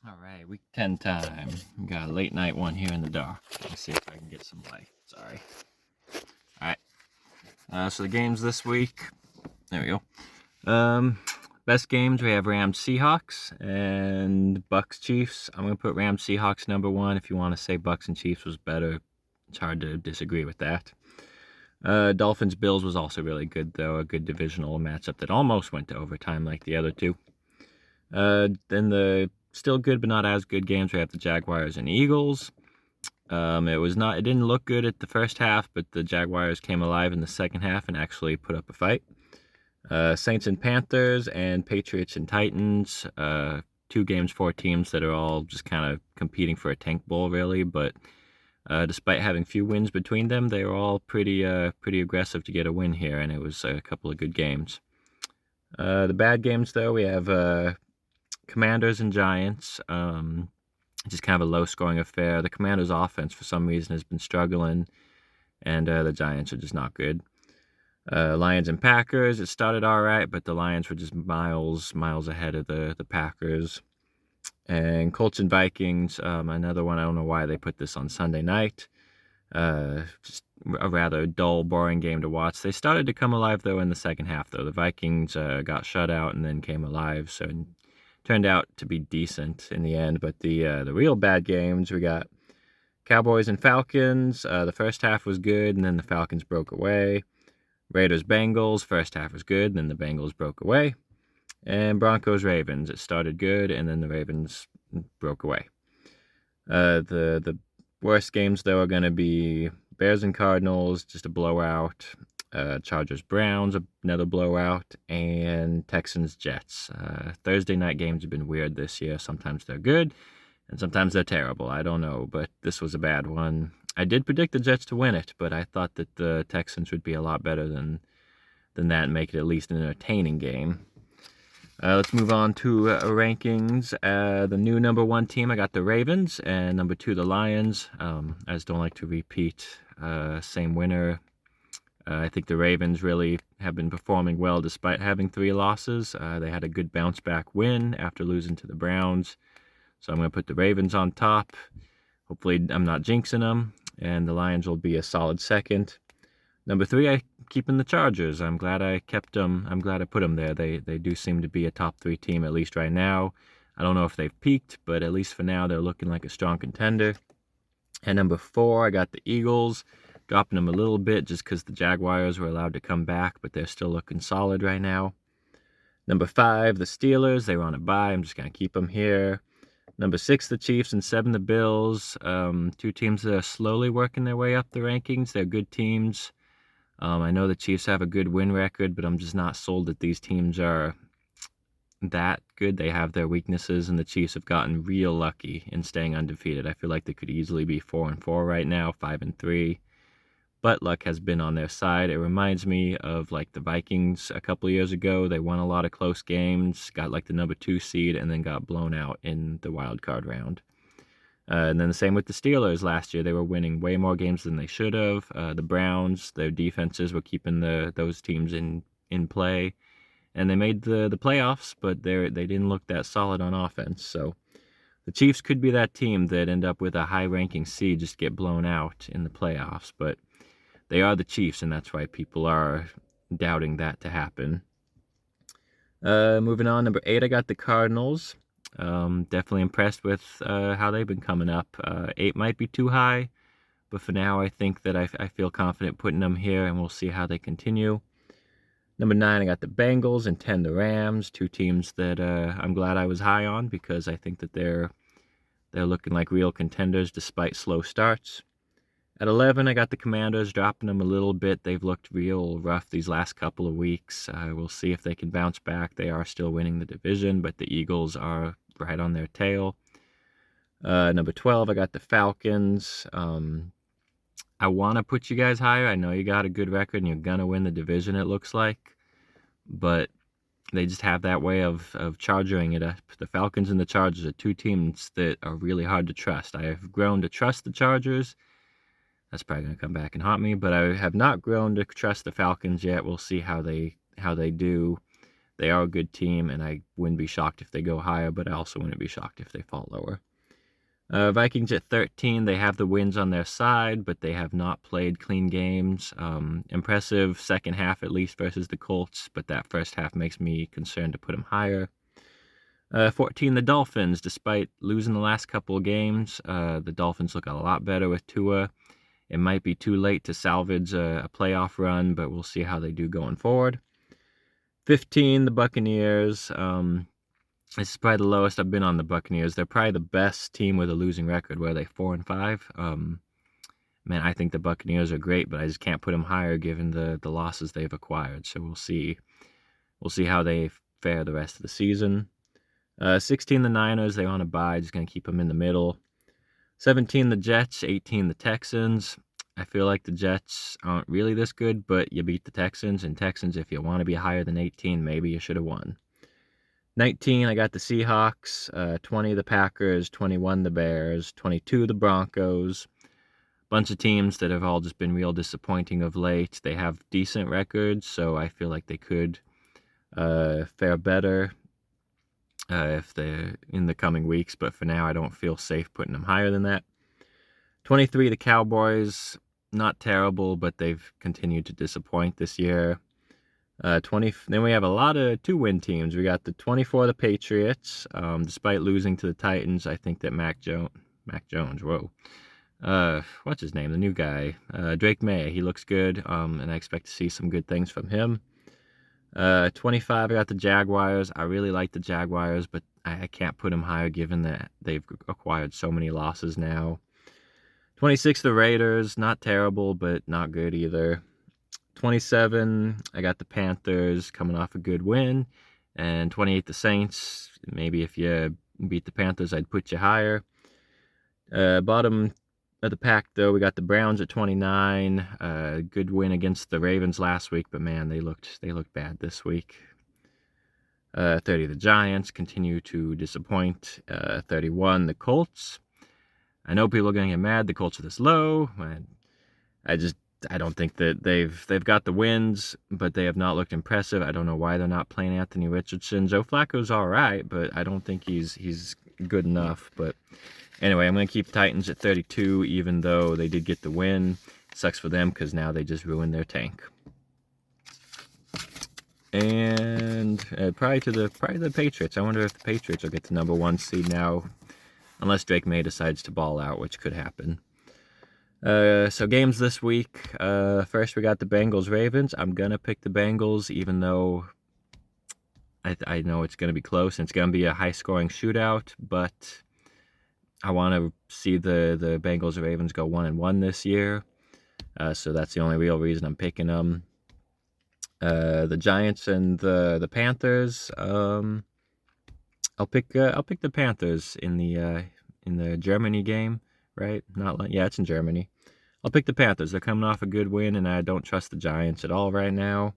All right, week 10 time. We got a late night one here in the dark. Let's see if I can get some light. Sorry. All right. So the games this week. There we go. Best games, we have Rams Seahawks and Bucks Chiefs. I'm gonna put Rams Seahawks number one. If you want to say Bucks and Chiefs was better, it's hard to disagree with that. Dolphins Bills was also really good though, a good divisional matchup that almost went to overtime like the other two. Then the still good but not as good games, we have the Jaguars and Eagles. It didn't look good at the first half, but the Jaguars came alive in the second half and actually put up a fight. Saints and Panthers and Patriots and Titans. 2 games, 4 teams that are all just kind of competing for a tank bowl, really. But despite having few wins between them, they were all pretty aggressive to get a win here, and it was a couple of good games. The bad games, though, we have Commanders and Giants. Just kind of a low-scoring affair. The Commanders' offense, for some reason, has been struggling, and the Giants are just not good. Lions and Packers, it started all right, but the Lions were just miles ahead of the Packers. And Colts and Vikings, another one, I don't know why they put this on Sunday night. Just a rather dull, boring game to watch. They started to come alive, though, in the second half, though. The Vikings got shut out and then came alive, so it turned out to be decent in the end. But the real bad games, we got Cowboys and Falcons. The first half was good, and then the Falcons broke away. Raiders-Bengals, first half was good, then the Bengals broke away. And Broncos-Ravens, it started good, and then the Ravens broke away. The worst games, though, are going to be Bears and Cardinals, just a blowout. Chargers-Browns, another blowout. And Texans-Jets. Thursday night games have been weird this year. Sometimes they're good, and sometimes they're terrible. I don't know, but this was a bad one. I did predict the Jets to win it, but I thought that the Texans would be a lot better than that and make it at least an entertaining game. Let's move on to rankings. The new number 1 team, I got the Ravens, and number 2, the Lions. I just don't like to repeat same winner. I think the Ravens really have been performing well despite having 3 losses. They had a good bounce-back win after losing to the Browns. So I'm going to put the Ravens on top. Hopefully I'm not jinxing them, and the Lions will be a solid second. Number 3, I keep in the Chargers. I'm glad I kept them. I'm glad I put them there. They do seem to be a top 3 team, at least right now. I don't know if they've peaked, but at least for now, they're looking like a strong contender. And number 4, I got the Eagles, dropping them a little bit just because the Jaguars were allowed to come back, but they're still looking solid right now. Number 5, the Steelers. They were on a bye. I'm just going to keep them here. Number 6, the Chiefs, and 7, the Bills. 2 teams that are slowly working their way up the rankings. They're good teams. I know the Chiefs have a good win record, but I'm just not sold that these teams are that good. They have their weaknesses, and the Chiefs have gotten real lucky in staying undefeated. I feel like they could easily be 4-4 right now, 5-3. But luck has been on their side. It reminds me of like the Vikings a couple of years ago. They won a lot of close games, got like the number 2 seed, and then got blown out in the wild card round. And then the same with the Steelers last year. They were winning way more games than they should have. The Browns, their defenses were keeping those teams in play. And they made the playoffs, but they didn't look that solid on offense. So the Chiefs could be that team that end up with a high-ranking seed, just get blown out in the playoffs. But they are the Chiefs, and that's why people are doubting that to happen. Moving on, number 8, I got the Cardinals. Definitely impressed with how they've been coming up. 8 might be too high, but for now I think that I feel confident putting them here, and we'll see how they continue. Number 9, I got the Bengals, and 10, the Rams. 2 teams that I'm glad I was high on because I think that they're looking like real contenders despite slow starts. At 11, I got the Commanders, dropping them a little bit. They've looked real rough these last couple of weeks. We'll see if they can bounce back. They are still winning the division, but the Eagles are right on their tail. Number 12, I got the Falcons. I want to put you guys higher. I know you got a good record and you're going to win the division, it looks like. But they just have that way of charging it up. The Falcons and the Chargers are 2 teams that are really hard to trust. I have grown to trust the Chargers. That's probably going to come back and haunt me, but I have not grown to trust the Falcons yet. We'll see how they do. They are a good team, and I wouldn't be shocked if they go higher, but I also wouldn't be shocked if they fall lower. Vikings at 13, they have the wins on their side, but they have not played clean games. Impressive second half, at least, versus the Colts, but that first half makes me concerned to put them higher. 14, the Dolphins. Despite losing the last couple of games, the Dolphins look a lot better with Tua. It might be too late to salvage a playoff run, but we'll see how they do going forward. 15, the Buccaneers. This is probably the lowest I've been on the Buccaneers. They're probably the best team with a losing record. Where are they, 4-5? Man, I think the Buccaneers are great, but I just can't put them higher given the losses they've acquired. So we'll see. We'll see how they fare the rest of the season. 16, the Niners. They're on a bye. Just going to keep them in the middle. 17, the Jets. 18, the Texans. I feel like the Jets aren't really this good, but you beat the Texans. And Texans, if you want to be higher than 18, maybe you should have won. 19, I got the Seahawks. 20, the Packers. 21, the Bears. 22, the Broncos. Bunch of teams that have all just been real disappointing of late. They have decent records, so I feel like they could fare better if they're in the coming weeks. But for now, I don't feel safe putting them higher than that. 23, the Cowboys. Not terrible, but they've continued to disappoint this year. 20. Then we have a lot of 2-win teams. We got the 24, the Patriots. Despite losing to the Titans, I think that Mac Jones, whoa. What's his name? The new guy, Drake May. He looks good, and I expect to see some good things from him. 25, I got the Jaguars. I really like the Jaguars, but I can't put them higher given that they've acquired so many losses now. 26, the Raiders. Not terrible, but not good either. 27, I got the Panthers coming off a good win. And 28, the Saints. Maybe if you beat the Panthers, I'd put you higher. Bottom of the pack, though, we got the Browns at 29. Good win against the Ravens last week, but man, they looked bad this week. 30, the Giants continue to disappoint. 31, the Colts. I know people are going to get mad the Colts are this low. I don't think that they've got the wins, but they have not looked impressive. I don't know why they're not playing Anthony Richardson. Joe Flacco's all right, but I don't think he's good enough. But anyway, I'm going to keep Titans at 32, even though they did get the win. Sucks for them because now they just ruined their tank. And probably the Patriots. I wonder if the Patriots will get the number 1 seed now, unless Drake May decides to ball out, which could happen. So games this week. First, we got the Bengals-Ravens. I'm going to pick the Bengals, even though I know it's going to be close, and it's going to be a high-scoring shootout, but I want to see the Bengals-Ravens go 1-1 this year, so that's the only real reason I'm picking them. The Giants and the Panthers. I'll pick the Panthers in the Germany game, right? It's in Germany. I'll pick the Panthers. They're coming off a good win, and I don't trust the Giants at all right now.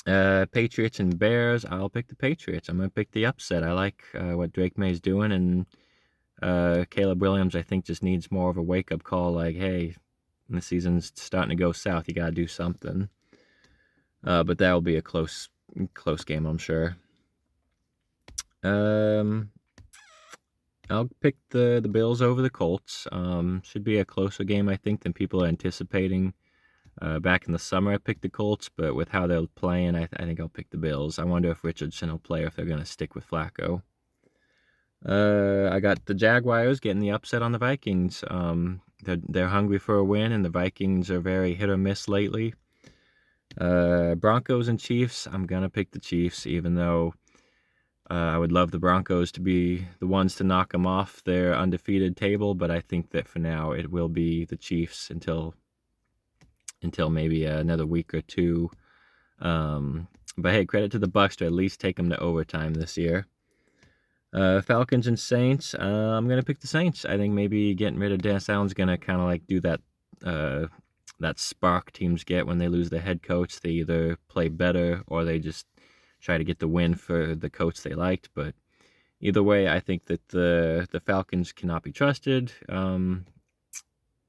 Patriots and Bears. I'll pick the Patriots. I'm gonna pick the upset. I like what Drake May's doing, and Caleb Williams, I think, just needs more of a wake-up call. Like, hey, the season's starting to go south. You gotta do something. But that will be a close game, I'm sure. I'll pick the Bills over the Colts. Should be a closer game, I think, than people are anticipating. Back in the summer, I picked the Colts, but with how they're playing, I think I'll pick the Bills. I wonder if Richardson will play or if they're going to stick with Flacco. I got the Jaguars getting the upset on the Vikings. They're hungry for a win, and the Vikings are very hit or miss lately. Broncos and Chiefs. I'm going to pick the Chiefs, even though I would love the Broncos to be the ones to knock them off their undefeated table, but I think that for now it will be the Chiefs until maybe another week or two. But hey, credit to the Bucs to at least take them to overtime this year. Falcons and Saints. I'm going to pick the Saints. I think maybe getting rid of Dennis Allen's going to kind of like do that spark teams get when they lose their head coach. They either play better or they just try to get the win for the coach they liked. But either way, I think that the Falcons cannot be trusted. And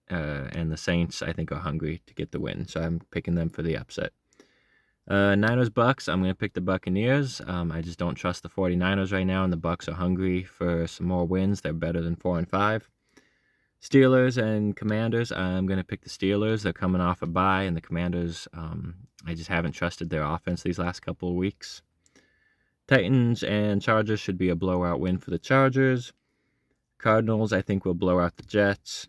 the Saints, I think, are hungry to get the win. So I'm picking them for the upset. Niners Bucks, I'm going to pick the Buccaneers. I just don't trust the 49ers right now, and the Bucks are hungry for some more wins. They're better than 4-5. Steelers and Commanders, I'm going to pick the Steelers. They're coming off a bye, and the Commanders, I just haven't trusted their offense these last couple of weeks. Titans and Chargers should be a blowout win for the Chargers. Cardinals, I think, will blow out the Jets.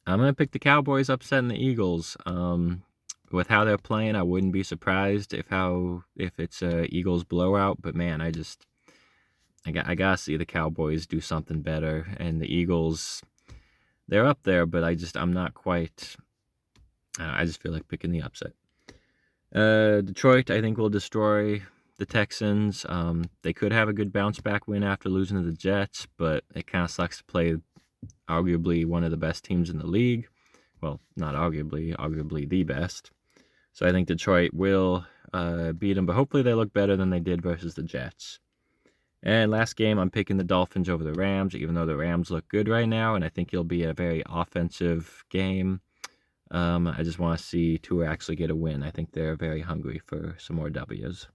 I'm going to pick the Cowboys upsetting the Eagles. With how they're playing, I wouldn't be surprised if it's a Eagles blowout. But man, I gotta see the Cowboys do something better. And the Eagles, they're up there, but I'm not quite. I just feel like picking the upset. Detroit, I think, will destroy the Texans. They could have a good bounce back win after losing to the Jets, but it kind of sucks to play arguably one of the best teams in the league. Well, not arguably the best. So I think Detroit will beat them, but hopefully they look better than they did versus the Jets. And last game, I'm picking the Dolphins over the Rams, even though the Rams look good right now, and I think it'll be a very offensive game. I just want to see Tua actually get a win. I think they're very hungry for some more W's.